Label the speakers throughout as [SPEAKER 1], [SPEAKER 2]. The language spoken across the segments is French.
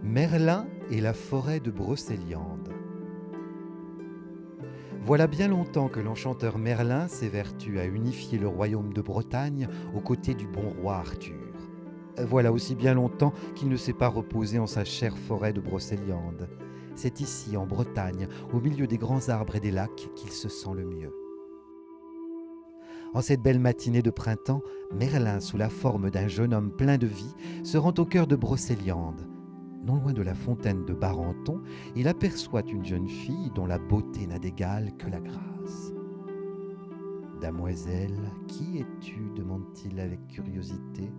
[SPEAKER 1] Merlin et la forêt de Brocéliande. Voilà bien longtemps que l'enchanteur Merlin s'évertue à unifier le royaume de Bretagne aux côtés du bon roi Arthur. Voilà aussi bien longtemps qu'il ne s'est pas reposé en sa chère forêt de Brocéliande. C'est ici, en Bretagne, au milieu des grands arbres et des lacs, qu'il se sent le mieux. En cette belle matinée de printemps, Merlin, sous la forme d'un jeune homme plein de vie, se rend au cœur de Brocéliande. Non loin de la fontaine de Barenton, il aperçoit une jeune fille dont la beauté n'a d'égal que la grâce. Damoiselle, qui es-tu demande-t-il avec curiosité.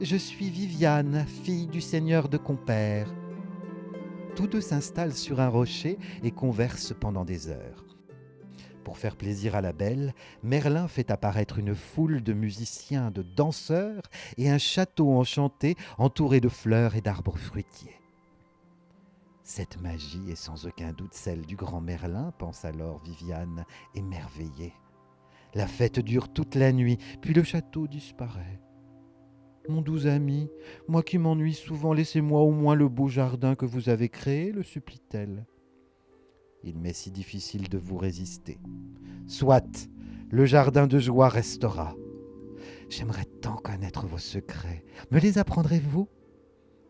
[SPEAKER 1] Je suis Viviane, fille du seigneur de Compère. Tous deux s'installent sur un rocher et conversent pendant des heures. Pour faire plaisir à la belle, Merlin fait apparaître une foule de musiciens, de danseurs et un château enchanté entouré de fleurs et d'arbres fruitiers. Cette magie est sans aucun doute celle du grand Merlin, pense alors Viviane, émerveillée. La fête dure toute la nuit, puis le château disparaît. Mon doux ami, moi qui m'ennuie souvent, laissez-moi au moins le beau jardin que vous avez créé, le supplie-t-elle. Il m'est si difficile de vous résister. Soit, le jardin de joie restera. J'aimerais tant connaître vos secrets. Me les apprendrez-vous ?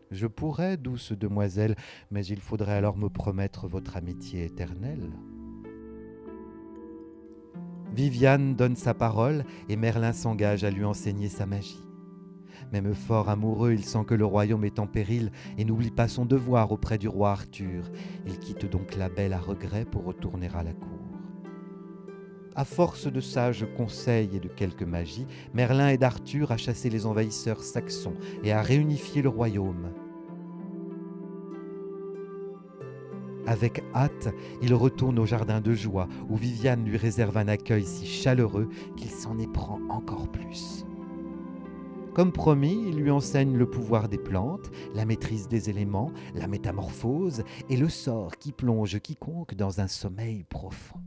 [SPEAKER 1] Je pourrais, douce demoiselle, mais il faudrait alors me promettre votre amitié éternelle. Viviane donne sa parole et Merlin s'engage à lui enseigner sa magie. Même fort amoureux, il sent que le royaume est en péril et n'oublie pas son devoir auprès du roi Arthur. Il quitte donc la belle à regret pour retourner à la cour. À force de sages conseils et de quelques magies, Merlin aide Arthur à chasser les envahisseurs saxons et à réunifier le royaume. Avec hâte, il retourne au jardin de joie, où Viviane lui réserve un accueil si chaleureux qu'il s'en éprend encore plus. Comme promis, il lui enseigne le pouvoir des plantes, la maîtrise des éléments, la métamorphose et le sort qui plonge quiconque dans un sommeil profond.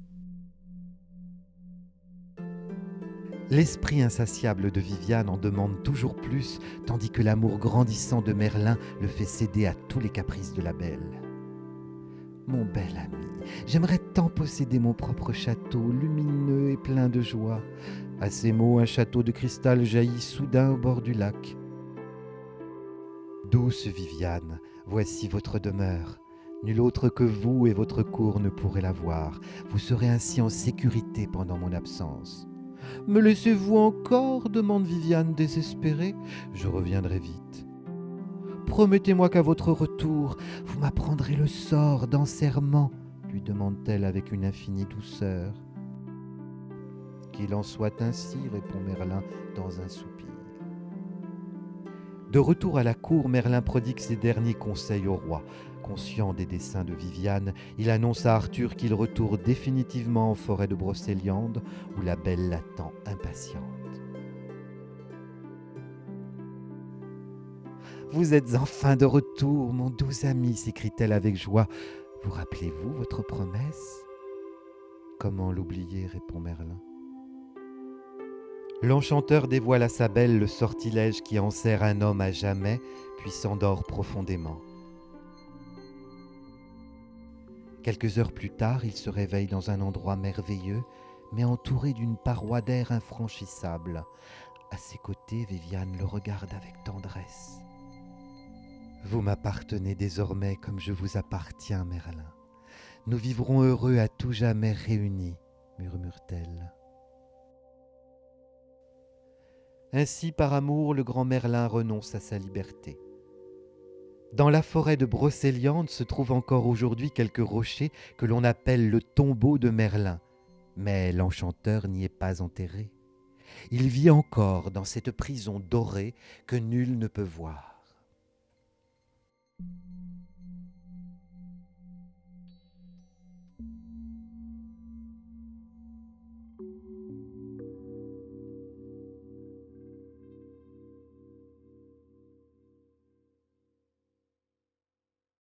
[SPEAKER 1] L'esprit insatiable de Viviane en demande toujours plus, tandis que l'amour grandissant de Merlin le fait céder à tous les caprices de la belle. Mon bel ami, j'aimerais tant posséder mon propre château, lumineux et plein de joie. À ces mots, un château de cristal jaillit soudain au bord du lac. Douce Viviane, voici votre demeure. Nul autre que vous et votre cour ne pourrait la voir. Vous serez ainsi en sécurité pendant mon absence. Me laissez-vous encore demande Viviane désespérée. Je reviendrai vite. Promettez-moi qu'à votre retour, vous m'apprendrez le sort d'enserrement, lui demande-t-elle avec une infinie douceur. Qu'il en soit ainsi, répond Merlin dans un soupir. De retour à la cour, Merlin prodigue ses derniers conseils au roi. Conscient des desseins de Viviane, il annonce à Arthur qu'il retourne définitivement en forêt de Brocéliande, où la belle l'attend impatiente. Vous êtes enfin de retour, mon doux ami, s'écrie-t-elle avec joie. Vous rappelez-vous votre promesse ? Comment l'oublier, répond Merlin. L'enchanteur dévoile à sa belle le sortilège qui enserre un homme à jamais, puis s'endort profondément. Quelques heures plus tard, il se réveille dans un endroit merveilleux, mais entouré d'une paroi d'air infranchissable. À ses côtés, Viviane le regarde avec tendresse. Vous m'appartenez désormais comme je vous appartiens, Merlin. Nous vivrons heureux à tout jamais réunis, murmure-t-elle. Ainsi, par amour, le grand Merlin renonce à sa liberté. Dans la forêt de Brocéliande se trouvent encore aujourd'hui quelques rochers que l'on appelle le tombeau de Merlin, mais l'enchanteur n'y est pas enterré. Il vit encore dans cette prison dorée que nul ne peut voir.